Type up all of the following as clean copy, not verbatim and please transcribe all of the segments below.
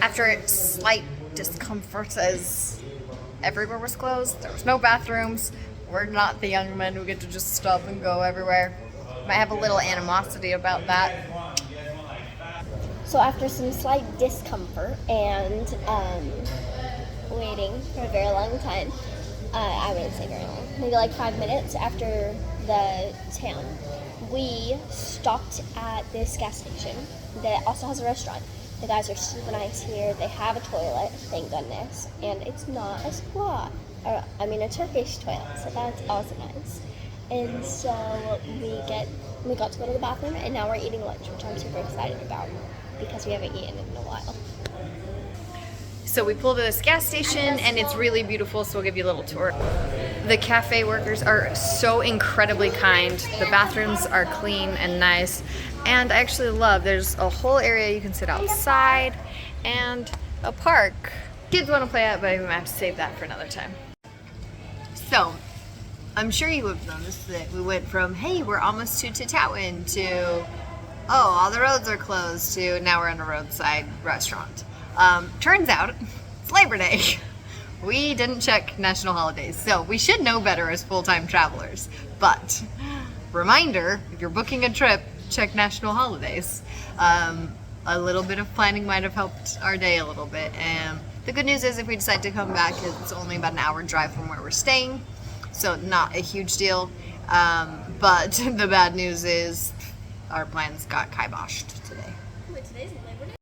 After slight discomfort as everywhere was closed, there was no bathrooms. We're not the young men who get to just stop and go everywhere. Might have a little animosity about that. So after some slight discomfort and waiting for a very long time, I wouldn't say very long, maybe like 5 minutes after the town, we stopped at this gas station that also has a restaurant. The guys are super nice here. They have a toilet, thank goodness, and it's not a squat, or I mean a Turkish toilet, so that's also nice. And so we got to go to the bathroom, and now we're eating lunch, which I'm super excited about because we haven't eaten in a while. So we pulled to this gas station, and it's really beautiful, so we'll give you a little tour. The cafe workers are so incredibly kind. The bathrooms are clean and nice, and I actually love, there's a whole area you can sit outside and a park. Kids want to play out, but I'm gonna have to save that for another time. So, I'm sure you have noticed that we went from, hey, we're almost to Tetouen, to, oh, all the roads are closed, to now we're in a roadside restaurant. Turns out, it's Labor Day. We didn't check national holidays, so we should know better as full-time travelers. But, reminder, if you're booking a trip, check national holidays. A little bit of planning might have helped our day a little bit. And the good news is if we decide to come back, it's only about an hour drive from where we're staying, so not a huge deal. But the bad news is our plans got kiboshed today. Wait, today's Labor Day?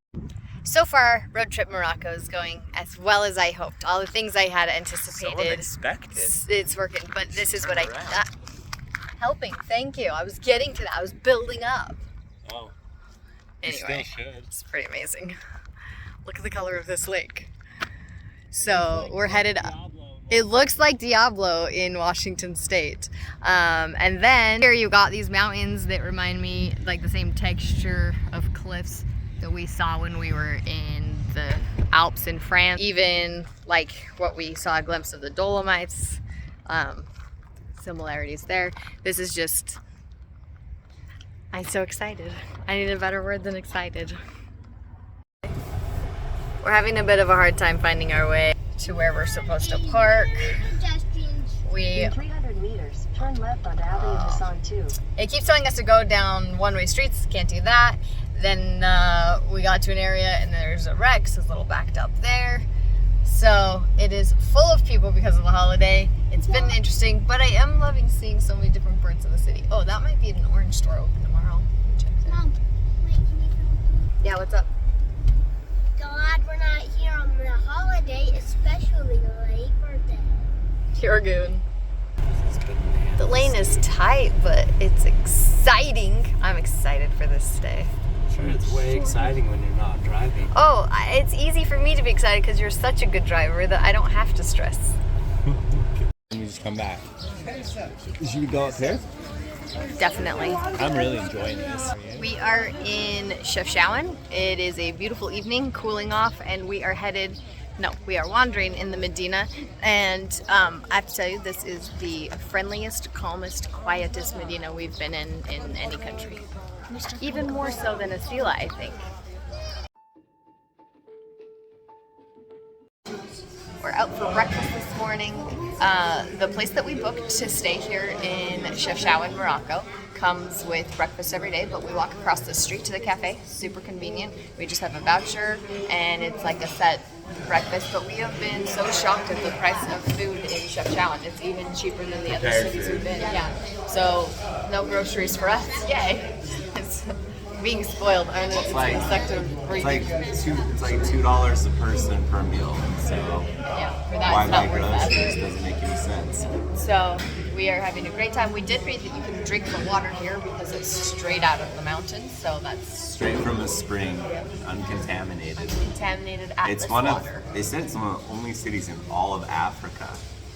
So far, road trip Morocco is going as well as I hoped. All the things I had anticipated. So unexpected. It's working, but this is what I thought. Helping, thank you. I was getting to that. I was building up. Oh. Anyway, You still should. It's pretty amazing. Look at the color of this lake. So we're headed up. It looks like Diablo in Washington State. And then here you got these mountains that remind me like the same texture of cliffs that we saw when we were in the Alps in France. Even like what we saw a glimpse of the Dolomites. Similarities there. This is just, I'm so excited. I need a better word than excited. We're having a bit of a hard time finding our way to where we're supposed to park. In 300 meters, turn left onto Avenue Hassan 2. It keeps telling us to go down one-way streets, can't do that. Then we got to an area and there's a wreck, so it's a little backed up there. So it is full of people because of the holiday. It's been interesting, but I am loving seeing so many different parts of the city. Oh, that might be an orange store open tomorrow. Check that. Mom, wait, can you film? Yeah, what's up? Glad we're not here on the holiday, especially Labor Day. You're a goon. The lane is tight, but it's exciting. I'm excited for this day. Sure, it's way exciting when you're not driving. Oh, it's easy for me to be excited because you're such a good driver that I don't have to stress. And we just come back. Should we go up here? Definitely. I'm really enjoying this. We are in Chefchaouen. It is a beautiful evening, cooling off, and we are wandering in the Medina. And I have to tell you, this is the friendliest, calmest, quietest Medina we've been in any country. Even more so than Asilah, I think. We're out for breakfast this morning. The place that we booked to stay here in Chefchaouen, Morocco, comes with breakfast every day, but we walk across the street to the cafe. Super convenient. We just have a voucher, and it's like a set breakfast, but we have been so shocked at the price of food in Chefchaouen. It's even cheaper than the other cities we've been. Yeah. So no groceries for us. Yay. It's being spoiled. I mean, it's like $2 a person per meal. So yeah, for that, why it's buy not worth groceries? that. Doesn't make any sense. So we are having a great time. We did read that you can drink the water here because it's straight out of the mountains. So that's Straight from a spring, uncontaminated. contaminated Atlas It's one water. of, they said it's one of the only cities in all of Africa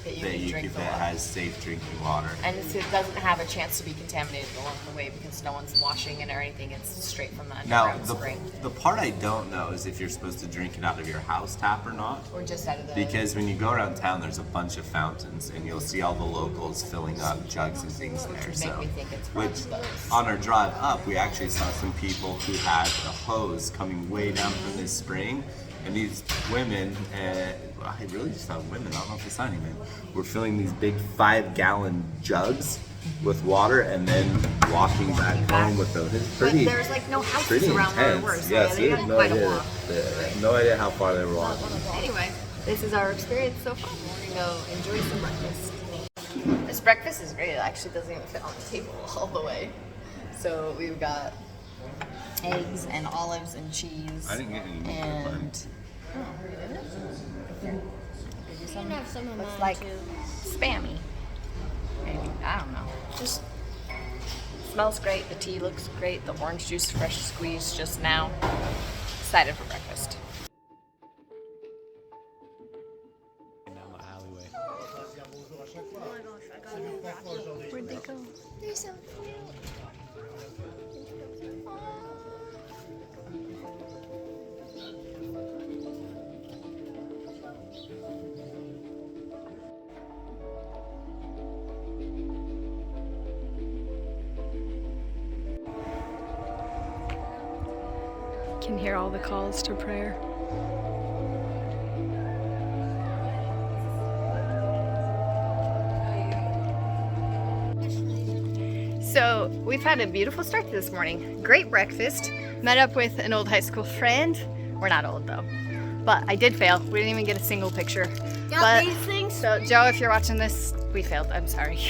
that you can that has safe drinking water. And it doesn't have a chance to be contaminated along the way because no one's washing it or anything. It's straight from the Now, underground spring. the part I don't know is if you're supposed to drink it out of your house tap or not. Or just out of the... Because when you go around town, there's a bunch of fountains, and you'll see all the locals filling up jugs and things there. would make me think it's which from those. on our drive up, we actually saw some people who had a hose coming way down from this spring, and these women, I really just saw women, I don't know if it's not even, were filling these big 5-gallon jugs with water and then walking back home with those. It's pretty, but there's like no houses pretty around where we intense. were, so Yes, they we had had no quite a idea. walk. No idea how far they were walking. Anyway, this is our experience so far. We're gonna go enjoy some breakfast. This breakfast is great. It actually doesn't even fit on the table all the way. So we've got eggs and olives and cheese. I didn't get any meat. And You can have some of looks mine like too. spammy. Maybe, I don't know. Just smells great. The tea looks great. The orange juice fresh squeezed just now. Excited for breakfast. Down the alleyway. Where'd they go? They're so cute. Can hear all the calls to prayer. So we've had a beautiful start to this morning. Great breakfast. Met up with an old high school friend. We're not old though, but I did fail. We didn't even get a single picture. But, these things? so Joe, if you're watching this, we failed. I'm sorry,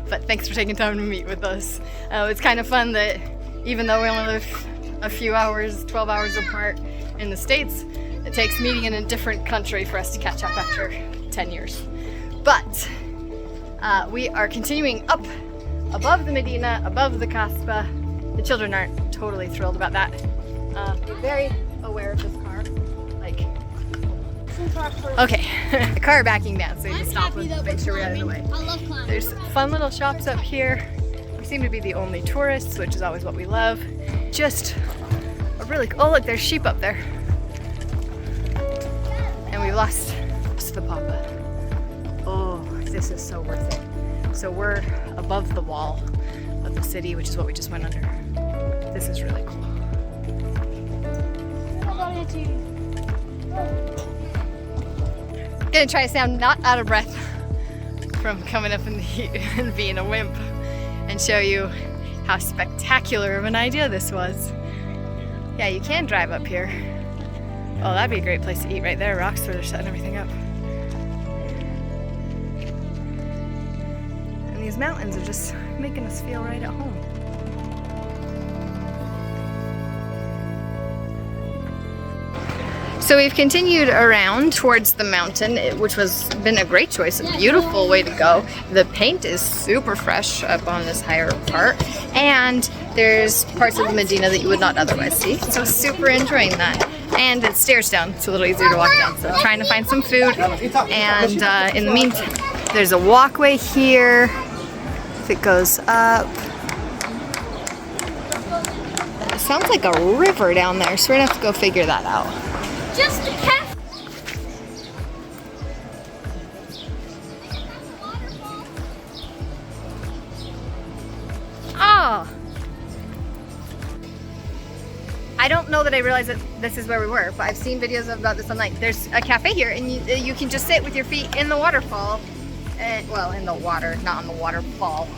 but thanks for taking time to meet with us. It's kind of fun that even though we only live a few hours, 12 hours apart in the States, it takes meeting in a different country for us to catch up after 10 years. But we are continuing up above the Medina, above the Kasbah. The children aren't totally thrilled about that. They're very aware of this car. Like, okay, the car backing down, so you just stop and make sure we're out of the way. I love climbing. There's fun little shops up here. We seem to be the only tourists, which is always what we love. Just a really, oh look, there's sheep up there. And we lost the papa. Oh, this is so worth it. So we're above the wall of the city, which is what we just went under. This is really cool. Gonna try to sound not out of breath from coming up in the heat and being a wimp and show you how spectacular of an idea this was. Yeah, you can drive up here. Oh, that'd be a great place to eat right there. Rocks where they're setting everything up. And these mountains are just making us feel right at home. So we've continued around towards the mountain, which has been a great choice, a beautiful way to go. The paint is super fresh up on this higher part, and there's parts of the Medina that you would not otherwise see. So super enjoying that. And it stairs down, it's a little easier to walk down. So trying to find some food, and in the meantime, there's a walkway here. If it goes up, it sounds like a river down there, so we're gonna have to go figure that out. Just the cat. Oh! I don't know that I realized that this is where we were, but I've seen videos about this online. There's a cafe here, and you can just sit with your feet in the waterfall, and, well, in the water, not on the waterfall,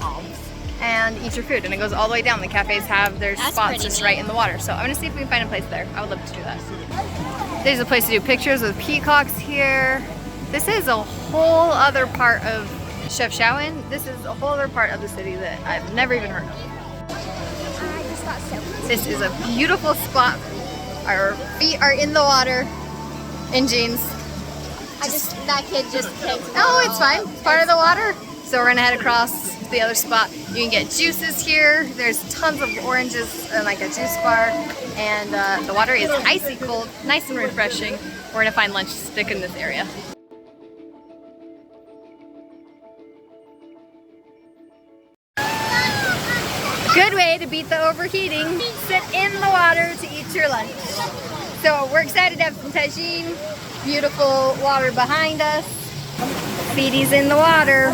and eat your food. And it goes all the way down. The cafes have their spots just right in the water. So I'm gonna see if we can find a place there. I would love to do that. There's a place to do pictures with peacocks here. This is a whole other part of Chefchaouen. This is a whole other part of the city that I've never even heard of. I just got so. This is a beautiful spot. Our feet are in the water, in jeans. That kid just kicked. Oh, it's fine. It's part of the water. So we're gonna head across to the other spot. You can get juices here. There's tons of oranges and like a juice bar. And the water is icy cold, nice and refreshing. We're gonna find lunch to stick in this area. Good way to beat the overheating. Sit in the water to eat your lunch. So we're excited to have some tagine. Beautiful water behind us. Feeties in the water.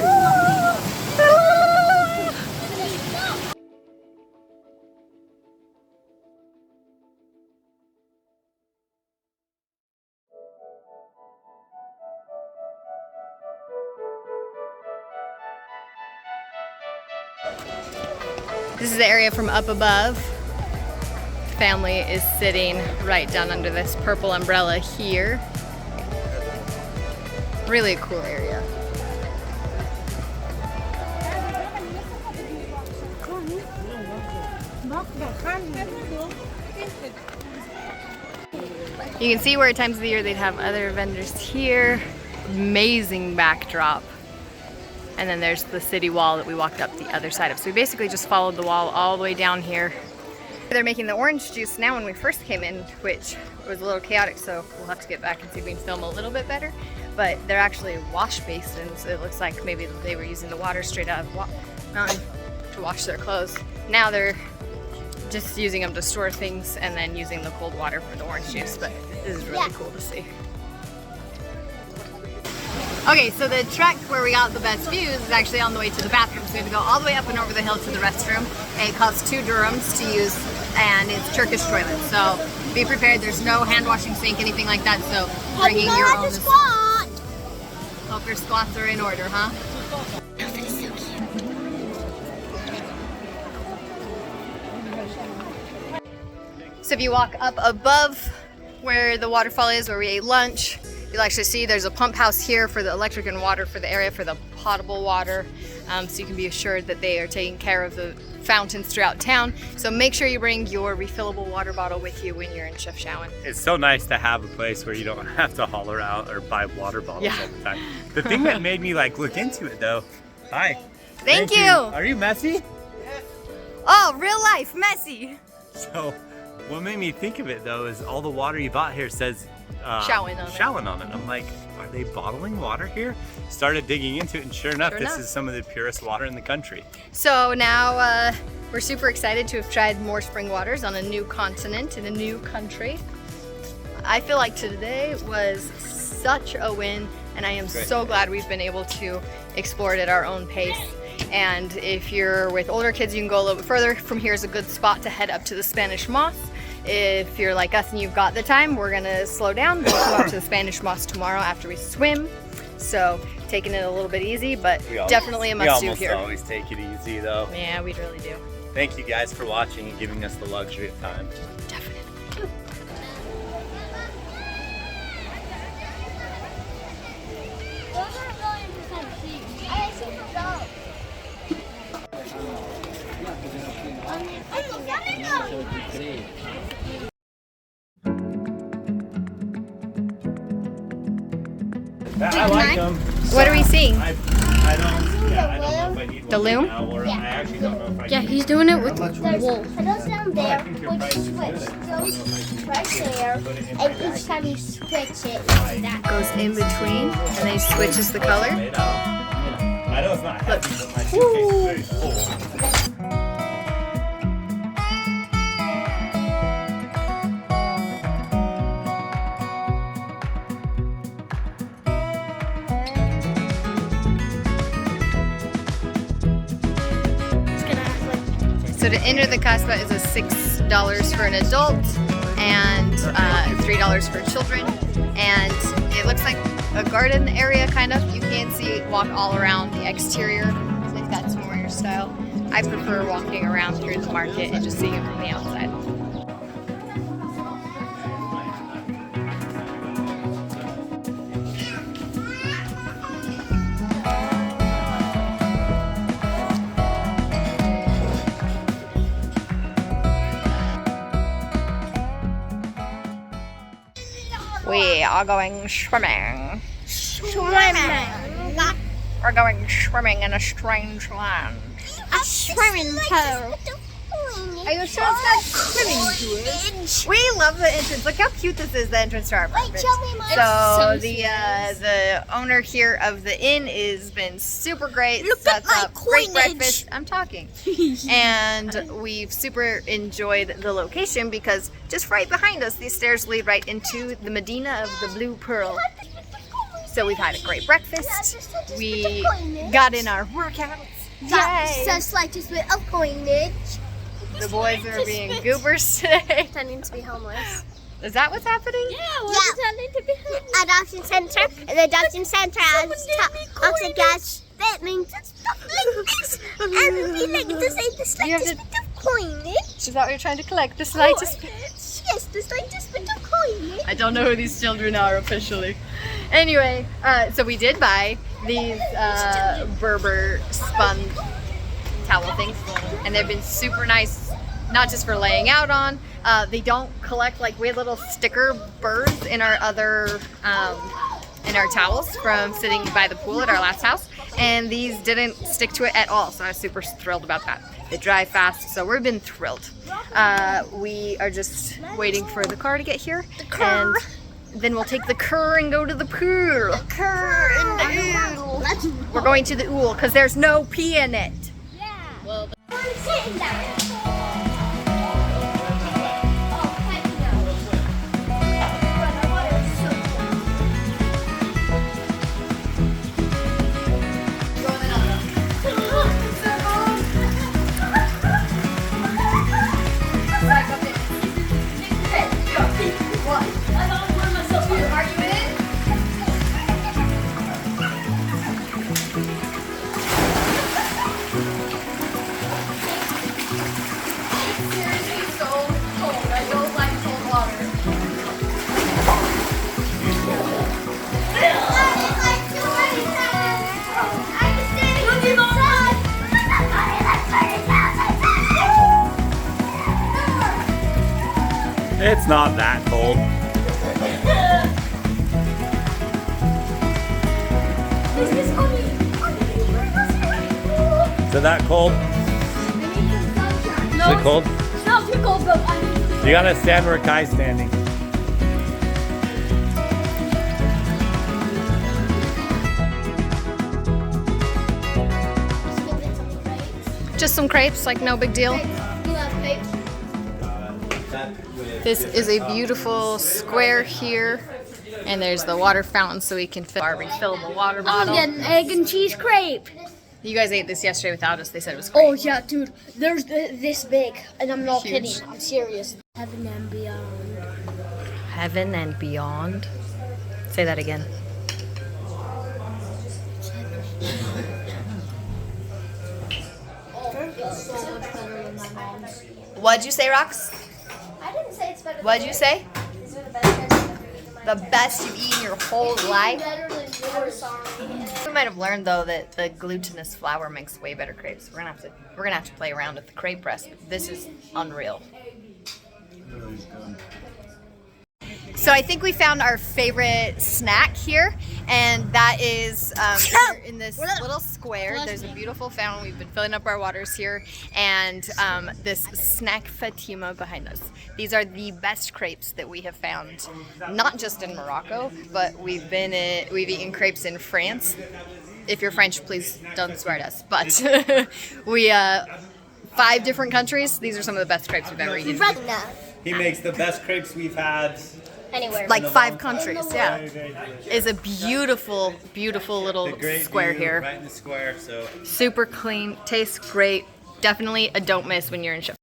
This is the area from up above. Family is sitting right down under this purple umbrella here. Really a cool area. You can see where at times of the year they'd have other vendors here. Amazing backdrop. And then there's the city wall that we walked up the other side of. So we basically just followed the wall all the way down here. They're making the orange juice now when we first came in, which was a little chaotic, so we'll have to get back and see if we can film a little bit better. But they're actually wash basins. It looks like maybe they were using the water straight out of the mountain to wash their clothes. Now they're just using them to store things and then using the cold water for the orange juice, but this is really cool to see. Okay, so the trek where we got the best views is actually on the way to the bathroom. So we have to go all the way up and over the hill to the restroom. And it costs 2 dirhams to use, and it's Turkish toilet. So be prepared. There's no hand washing sink, anything like that. So bringing your own. Squat. Hope your squats are in order, huh? Outfit is so cute. So if you walk up above where the waterfall is, where we ate lunch, you'll actually see there's a pump house here for the electric and water for the area for the potable water. So you can be assured that they are taking care of the fountains throughout town. So make sure you bring your refillable water bottle with you when you're in Chefchaouen. It's so nice to have a place where you don't have to haul around or buy water bottles all the time. The thing that made me like look into it though, hi. Thank you. Are you messy? Oh, real life, messy. So what made me think of it though is all the water you bought here says Chefchaouen on it. I'm like, are they bottling water here? Started digging into it, and sure enough, this is some of the purest water in the country. So now we're super excited to have tried more spring waters on a new continent in a new country. I feel like today was such a win, and I am so glad we've been able to explore it at our own pace. And if you're with older kids, you can go a little bit further. From here is a good spot to head up to the Spanish Moss. If you're like us and you've got the time, we're gonna slow down. We'll come up to the Spanish Moss tomorrow after we swim. So taking it a little bit easy, but definitely a must do here. We almost always take it easy though. Yeah, we really do. Thank you guys for watching and giving us the luxury of time. Definitely. I like them. What are we seeing? I don't know if I need The one loom? right now, or I actually don't know if I Yeah, need he's doing it with the There's wool. pedals down there, think your which price is switch good. goes right there, and each time you switch it, that Goes in between, and then he switches the color. made out. I know it's not heavy, but my suitcase is very full. So to enter the kasbah is a $6 for an adult and $3 for children. And it looks like a garden area kind of. You can walk all around the exterior if that's more your style. I prefer walking around through the market and just seeing it from the outside. We are going swimming. We're going swimming in a strange land. a swimming pool. Are you sure it's not swimming to it? We love the entrance. Look how cute this is, the entrance to our apartment. Wait, show me mine. So the owner here of the inn has been super great. Look Sets at my up great coinage. breakfast. I'm talking. And we've super enjoyed the location because just right behind us, these stairs lead right into the Medina of the Blue Pearl. So we've had a great breakfast. We got in our workouts. Yay! So slightest bit of coinage. The boys are being goobers today. Pretending to be homeless. Is that what's happening? Pretending to be homeless. Adoption center. The adoption center has toxic gas. That means and we like to say the slightest bit of coinage. Is that what you're trying to collect? The slightest bit? Yes, the slightest bit of coinage. I don't know who these children are officially. Anyway, so we did buy these Berber spun towel things, and they've been super nice, not just for laying out on. They don't collect, like we had little sticker birds in our other in our towels from sitting by the pool at our last house, and these didn't stick to it at all, so I was super thrilled about that. They dry fast, so we've been thrilled. We are just waiting for the car to get here, and then we'll take the car and go to the pool. We're going to the ool because there's no pee in it. Well, sitting down. It's not that cold. Is it that cold? No, Is it cold? it's not too cold, but I mean, You gotta stand where Kai's standing. Just some crepes, like no big deal. This is a beautiful square here, and there's the water fountain so we can fill our refillable water bottle. an egg and cheese crepe. You guys ate this yesterday without us. They said it was great. Oh yeah, dude. There's this big, and I'm not Huge. kidding. I'm serious. Heaven and beyond. Heaven and beyond. Say that again. What'd you say, Rox? I didn't say it's better. What'd you say? These are the best crepes I've ever eaten in my The best you've eaten your whole life? Better than yours, sorry. We might have learned though that the glutinous flour makes way better crepes. We're gonna have to play around with the crepe press. This is unreal. So I think we found our favorite snack here, and that is here in this little square. There's a beautiful fountain. We've been filling up our waters here, and this snack Fatima behind us. These are the best crepes that we have found, not just in Morocco, but we've eaten crepes in France. If you're French, please don't swear at us. But we 5 different countries. These are some of the best crepes we've ever eaten. He makes the best crepes we've had. Anywhere. Like 5 countries, yeah. Very, very delicious. It's a beautiful, beautiful little The great square view here. right in the square, so Super clean, tastes great. Definitely a don't miss when you're in Chefchaouen.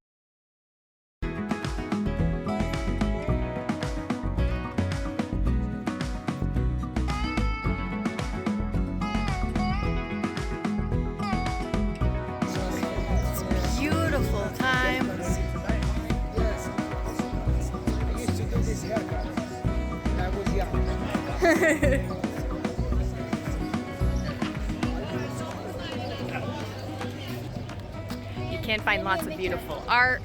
It's a beautiful time. You can find lots of beautiful art.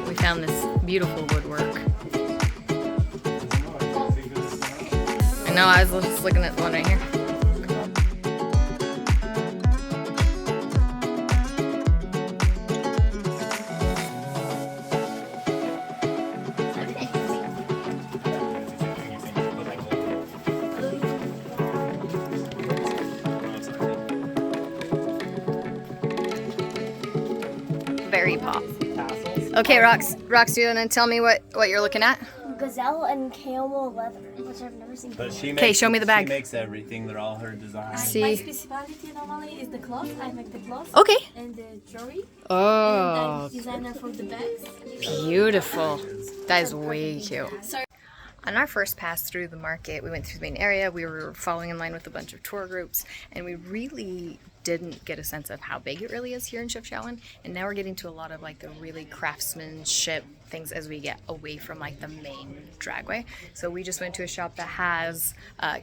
We found this beautiful woodwork. I know, I was just looking at one right here. cherry pop. Okay, Rox, do you want to tell me what you're looking at? Gazelle and camel leather, which I've never seen before. But she Okay, show me the bag. She makes everything. They're all her designs. See. My specialty normally is the cloth. I make the cloth. Okay. And the jewelry. Oh, And I'm designer for the bags. beautiful. That is way cute. On our first pass through the market, we went through the main area. We were following in line with a bunch of tour groups, and we really didn't get a sense of how big it really is here in Chefchaouen. And now we're getting to a lot of like the really craftsmanship things as we get away from like the main dragway. So we just went to a shop that has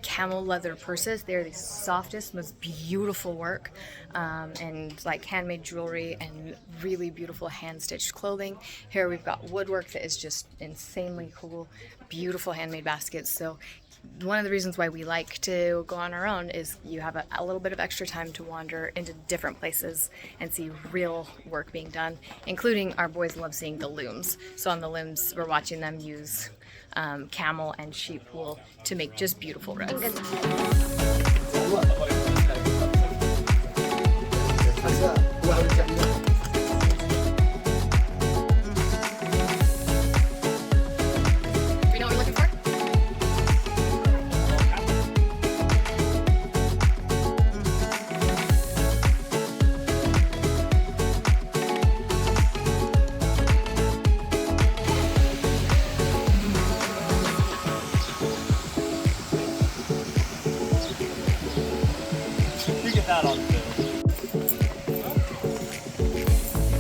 camel leather purses. They're the softest, most beautiful work, and like handmade jewelry and really beautiful hand-stitched clothing. Here we've got woodwork that is just insanely cool, beautiful handmade baskets. So one of the reasons why we like to go on our own is you have a little bit of extra time to wander into different places and see real work being done, including our boys love seeing the looms. So on the looms, we're watching them use camel and sheep wool to make just beautiful rugs.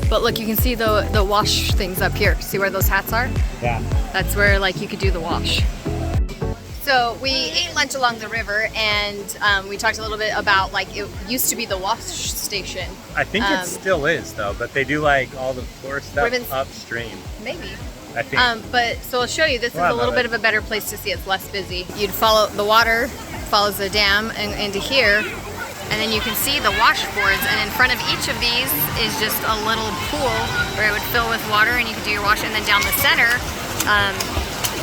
But look, you can see the wash things up here. See where those hats are? Yeah. That's where like you could do the wash. So we ate lunch along the river, and we talked a little bit about like it used to be the wash station. I think it still is though, but they do like all the tour stuff Ribbons. upstream. Maybe. I think. But so I'll show you. This is Wow, a little no, bit of a better place to see. It's less busy. You'd follow the water, follows the dam and into here. And then you can see the washboards, and in front of each of these is just a little pool where it would fill with water and you could do your wash. And then down the center,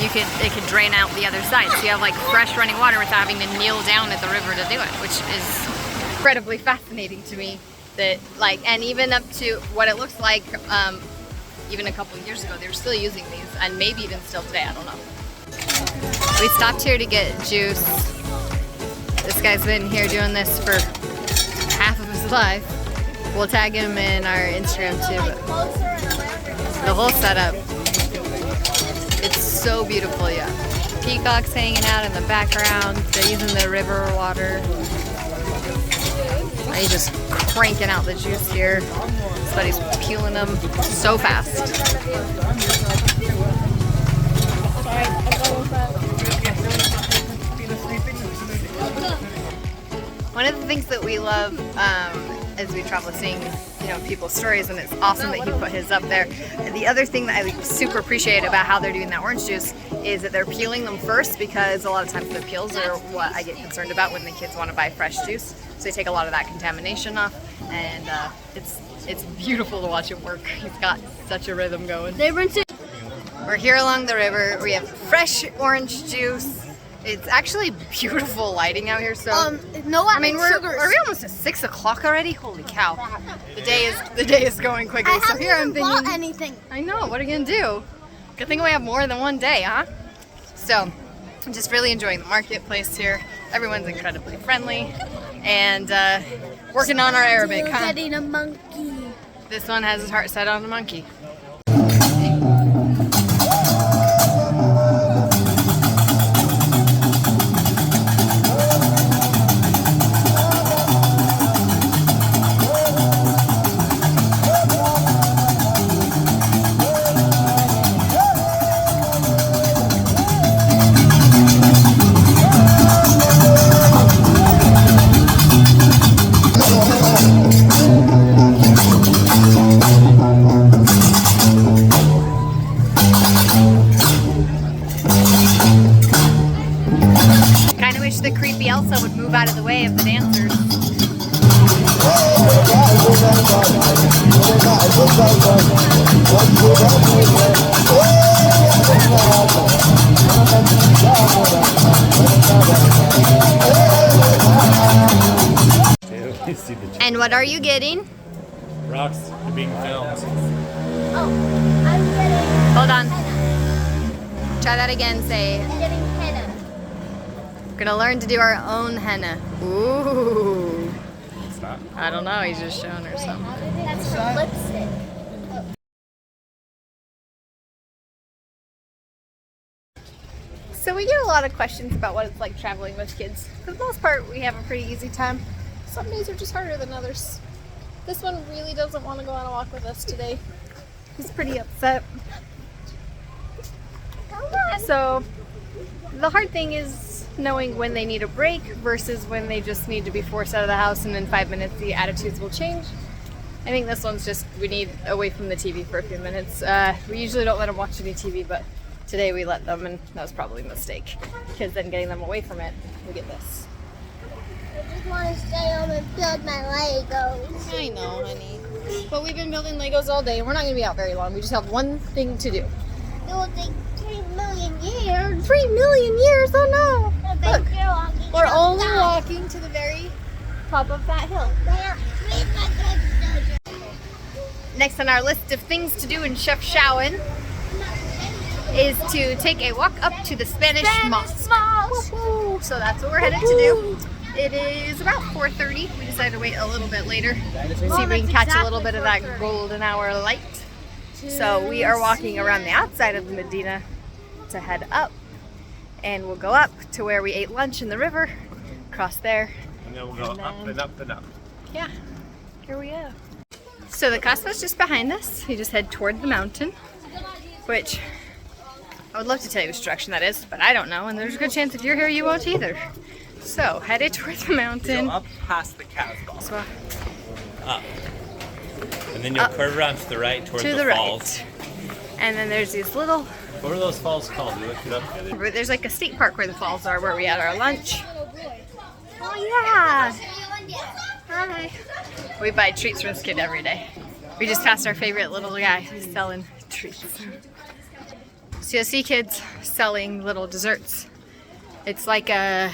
it could drain out the other side. So you have like fresh running water without having to kneel down at the river to do it, which is incredibly fascinating to me. That like, and even up to what it looks like, even a couple of years ago, they were still using these, and maybe even still today, I don't know. We stopped here to get juice. This guy's been here doing this for half of his life. We'll tag him in our Instagram too. But the whole setup, it's so beautiful, yeah. Peacocks hanging out in the background. They're using the river water. And he's just cranking out the juice here. But he's peeling them so fast. One of the things that we love as we travel, seeing people's stories, and it's awesome that he put his up there. And the other thing that I super appreciate about how they're doing that orange juice is that they're peeling them first, because a lot of times the peels are what I get concerned about when the kids want to buy fresh juice. So they take a lot of that contamination off, and it's beautiful to watch him work. He's got such a rhythm going. We're here along the river. We have fresh orange juice. It's actually beautiful lighting out here. So I mean, are we almost at 6 o'clock already? Holy cow! The day is going quickly. So here I'm thinking. Anything. I know. What are you gonna do? Good thing we have more than one day, huh? So I'm just really enjoying the marketplace here. Everyone's incredibly friendly, and working on our Arabic, huh? Getting a monkey. This one has his heart set on a monkey. The creepy Elsa would move out of the way of the dancers. And what are you getting? Rocks are being filmed. Oh, I'm getting. Hold on. Henna. Try that again. Say, I'm getting henna. we're gonna learn to do our own henna. Ooh. It's not. I don't know. He's just showing her some. That's her lipstick. So we get a lot of questions about what it's like traveling with kids. For the most part, we have a pretty easy time. Some days are just harder than others. This one really doesn't want to go on a walk with us today. He's pretty upset. So the hard thing is knowing when they need a break versus when they just need to be forced out of the house and in 5 minutes the attitudes will change. I think this one's just, we need away from the TV for a few minutes. We usually don't let them watch any TV, but today we let them, and that was probably a mistake. Because then getting them away from it, we get this. I just want to stay home and build my Legos. I know, honey. But we've been building Legos all day, and we're not going to be out very long. We just have one thing to do. It will take 3 million years. 3 million years? Oh no! Look, we're only walking. walking to the very top of that hill. Next on our list of things to do in Chefchaouen is to take a walk up to the Spanish Mosque. Woo-hoo. So that's what we're headed to do. It is about 4:30. We decided to wait a little bit later. See if we can catch a little bit of that golden hour light. So we are walking around the outside of the Medina to head up. And we'll go up to where we ate lunch in the river, cross there. And then we'll go up and up and up. Yeah, here we are. So the Costco's just behind us. You just head toward the mountain, which I would love to tell you which direction that is, but I don't know, and there's a good chance if you're here you won't either. So headed toward the mountain. Go up past the Casbah. So, Up. And then you'll curve around to the right toward the falls. And then there's these little, What are those falls called? We looked it up together. there's like a state park where the falls are, where we had our lunch. Oh yeah! Hi. We buy treats from this kid every day. We just passed our favorite little guy selling treats. So you'll see kids selling little desserts. It's like a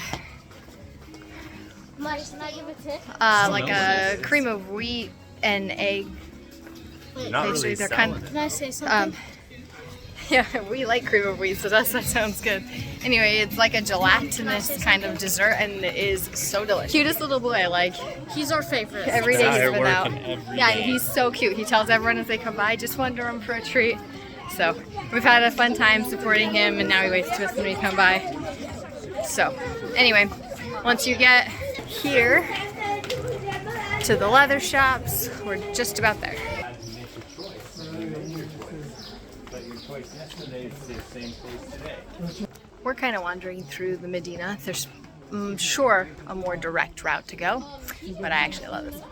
cream of wheat and egg. You're not really They're selling kind of, it. Can I say something? yeah, we like cream of wheat, so that sounds good. Anyway, it's like a gelatinous kind of dessert, and it is so delicious. Cutest little boy, like He's our favorite. every He's out day here he's been out. working every Yeah, day. he's so cute. He tells everyone as they come by, just wonder him for a treat. So we've had a fun time supporting him, and now he waits to us when we come by. So anyway, once you get here to the leather shops, we're just about there. We're kind of wandering through the Medina. There's, I'm sure, a more direct route to go, but I actually love this.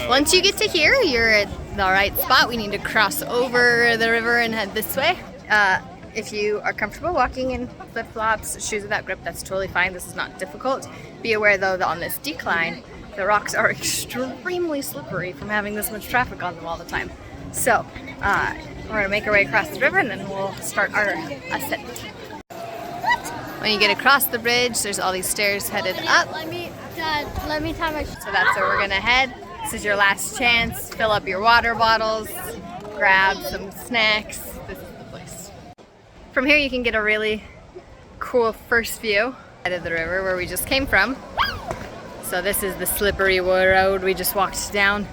Once you get to here, you're at the right spot. We need to cross over the river and head this way. If you are comfortable walking in flip-flops, shoes without grip, that's totally fine. This is not difficult. Be aware though that on this decline, the rocks are extremely slippery from having this much traffic on them all the time. So we're gonna make our way across the river and then we'll start our ascent. When you get across the bridge, there's all these stairs headed up. Dad, let me tie my shoes. So that's where we're gonna head. This is your last chance. Fill up your water bottles, grab some snacks. This is the place. From here you can get a really cool first view of the river where we just came from. So this is the slippery road we just walked down.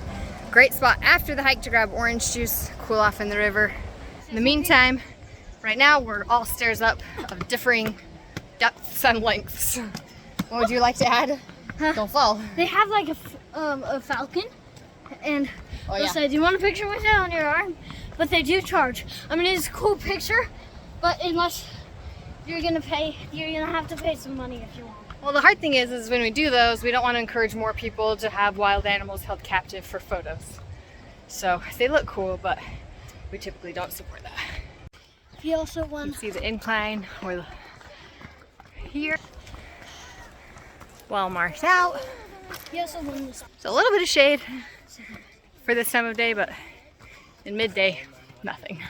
Great spot after the hike to grab orange juice, cool off in the river. In the meantime, right now we're all stairs up of differing depths and lengths. What would you like to add? Don't fall. They have like a falcon, and Oh, they yeah. say, "Do you want a picture with it on your arm?" But they do charge. I mean, it's a cool picture, but unless you're gonna pay, you're gonna have to pay some money if you want. Well, the hard thing is when we do those, we don't want to encourage more people to have wild animals held captive for photos. So they look cool, but we typically don't support that. He also You won. can see the incline or here. Well marked out. He also won this. So a little bit of shade for this time of day, but in midday, nothing.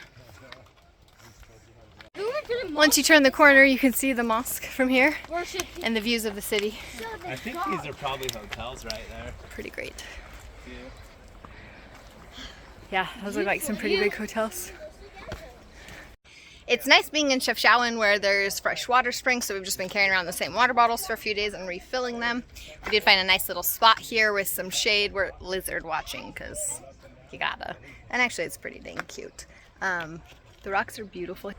Once you turn the corner, you can see the mosque from here and the views of the city. I think these are probably hotels right there. Pretty great. Yeah, those look like some pretty big hotels. It's nice being in Chefchaouen where there's fresh water springs, so we've just been carrying around the same water bottles for a few days and refilling them. We did find a nice little spot here with some shade. We're lizard watching because you gotta. And actually it's pretty dang cute. The rocks are beautiful.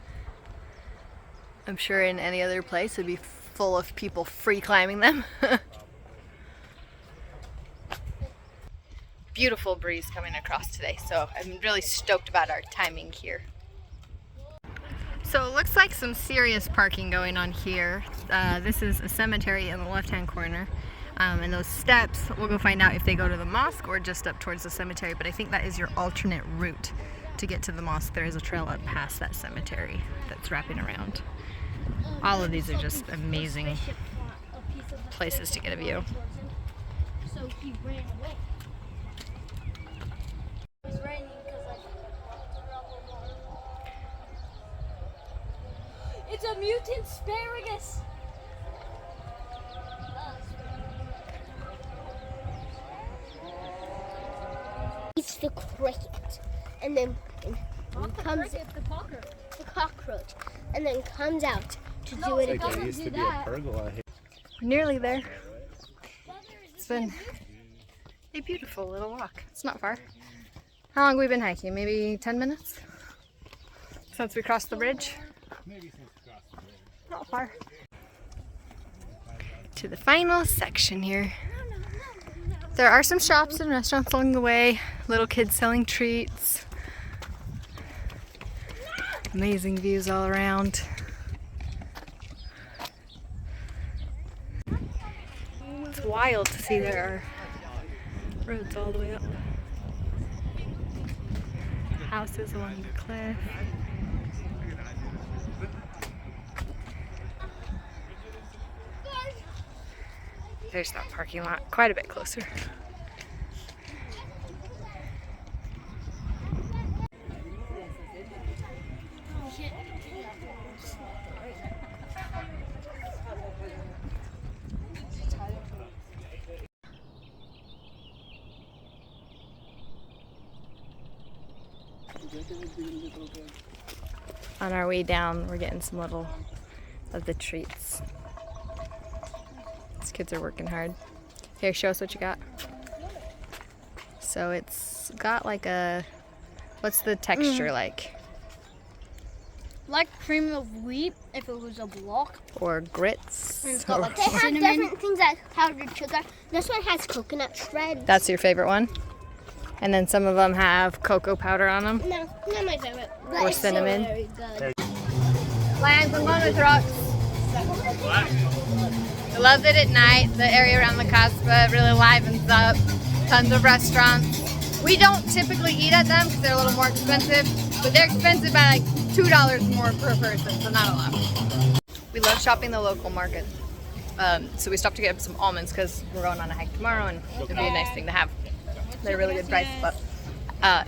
I'm sure in any other place it'd be full of people free climbing them. Beautiful breeze coming across today, so I'm really stoked about our timing here. So it looks like some serious parking going on here. This is a cemetery in the left-hand corner. And those steps, we'll go find out if they go to the mosque or just up towards the cemetery, but I think that is your alternate route to get to the mosque. There is a trail up past that cemetery that's wrapping around. All of these are just amazing places to get a view. So he ran away. It was raining because it's a mutant asparagus. It's the cricket, and then comes the cockroach, and then comes out to do it again. There used to be a pergola here. We're nearly there. It's been a beautiful little walk. It's not far. How long have we been hiking? Maybe 10 minutes? Since we crossed the bridge? Not far. To the final section here. There are some shops and restaurants along the way. Little kids selling treats. Amazing views all around. It's wild to see there are roads all the way up. Houses along the cliff. There's that parking lot, quite a bit closer. On our way down, we're getting some little of the treats. These kids are working hard. Here, show us what you got. So it's got like a, what's the texture like? Like cream of wheat if it was a block. Or grits. And it's got like They have cinnamon. different things like powdered sugar. This one has coconut shreds. That's your favorite one? And then some of them have cocoa powder on them. No, not my favorite. Or It's cinnamon. Very good. Lions, I'm going with rocks. I love it at night. The area around the Kasbah really livens up. Tons of restaurants. We don't typically eat at them because they're a little more expensive, but they're expensive by like $2 more per person, so not a lot. We love shopping the local market. So we stopped to get some almonds because we're going on a hike tomorrow and it'd be a nice thing to have. They're a really good price, but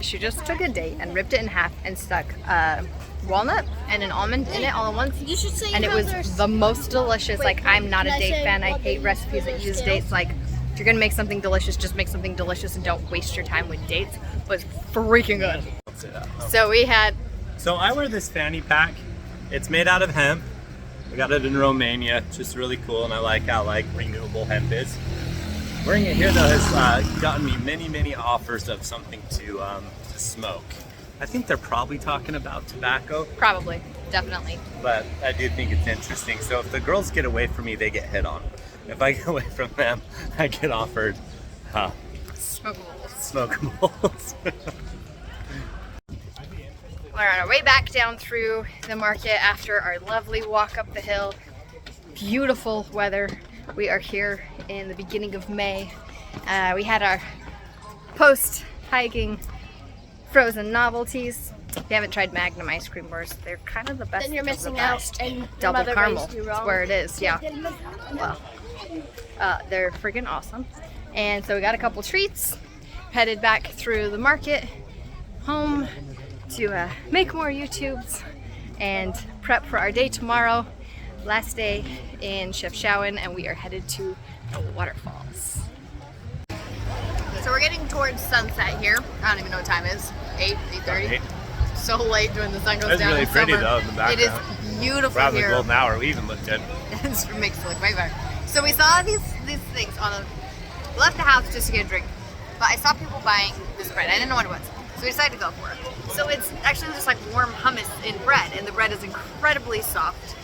she just took a date and ripped it in half and stuck walnut and an almond in it all at once. You should say And it was the most delicious. Like, I'm not a date fan. I hate recipes that use dates. Like, if you're gonna make something delicious, just make something delicious and don't waste your time with dates. But it's freaking good. So we had. So I wear this fanny pack. It's made out of hemp. I got it in Romania. It's just really cool, and I like how renewable hemp is. Wearing it here though has gotten me many offers of something to smoke. I think they're probably talking about tobacco. Probably, definitely. But I do think it's interesting. So if the girls get away from me, they get hit on. If I get away from them, I get offered smokables. We're on our way back down through the market after our lovely walk up the hill. Beautiful weather. We are here in the beginning of May. We had our post-hiking frozen novelties. If you haven't tried Magnum ice cream bars, they're kind of the best. Then you're missing of the out, best. and your Double mother caramel. raised you That's wrong. where it is. Yeah. Well, they're freaking awesome. And so we got a couple treats. Headed back through the market home to make more YouTubes and prep for our day tomorrow. Last day in Chefchaouen, and we are headed to the waterfalls. So we're getting towards sunset here. I don't even know what time it is. 8:30. So late when the sun goes It's down. really in pretty summer. though in the background. It is beautiful Around the here. golden hour, we even look good. It makes it look way better. So we saw these things on the left the house just to get a drink, but I saw people buying this bread. I didn't know what it was, so we decided to go for it. So it's actually just like warm hummus in bread, and the bread is incredibly soft.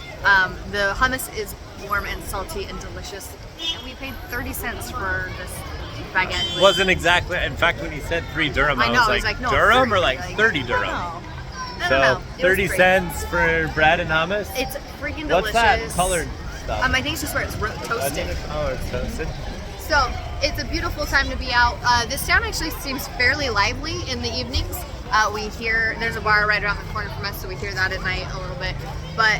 The hummus is warm and salty and delicious, and we paid 30 cents for this baguette. with- Wasn't exactly. In fact, when he said 3 dirham, I know, I was like, no, Durham 30, or like 30 dirham? No, So no. It was 30 great. cents for bread and hummus. It's freaking delicious. What's that colored stuff? I think it's just where it's toasted. Oh, it's toasted. So it's a beautiful time to be out. This town actually seems fairly lively in the evenings. We hear there's a bar right around the corner from us, so we hear that at night a little bit. But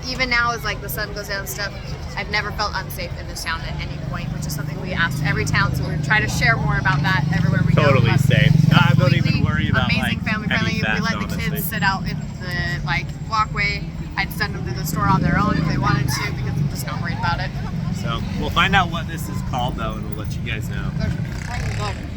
even now, as like the sun goes down and stuff, I've never felt unsafe in this town at any point, which is something we ask every town. So we're trying to share more about that everywhere we go. Totally But safe. I don't even worry about amazing like family any friendly. theft, We let the honestly. kids sit out in the like walkway. I'd send them to the store on their own if they wanted to, because I'm just not worried about it. So we'll find out what this is called though, and we'll let you guys know. They're kind of good.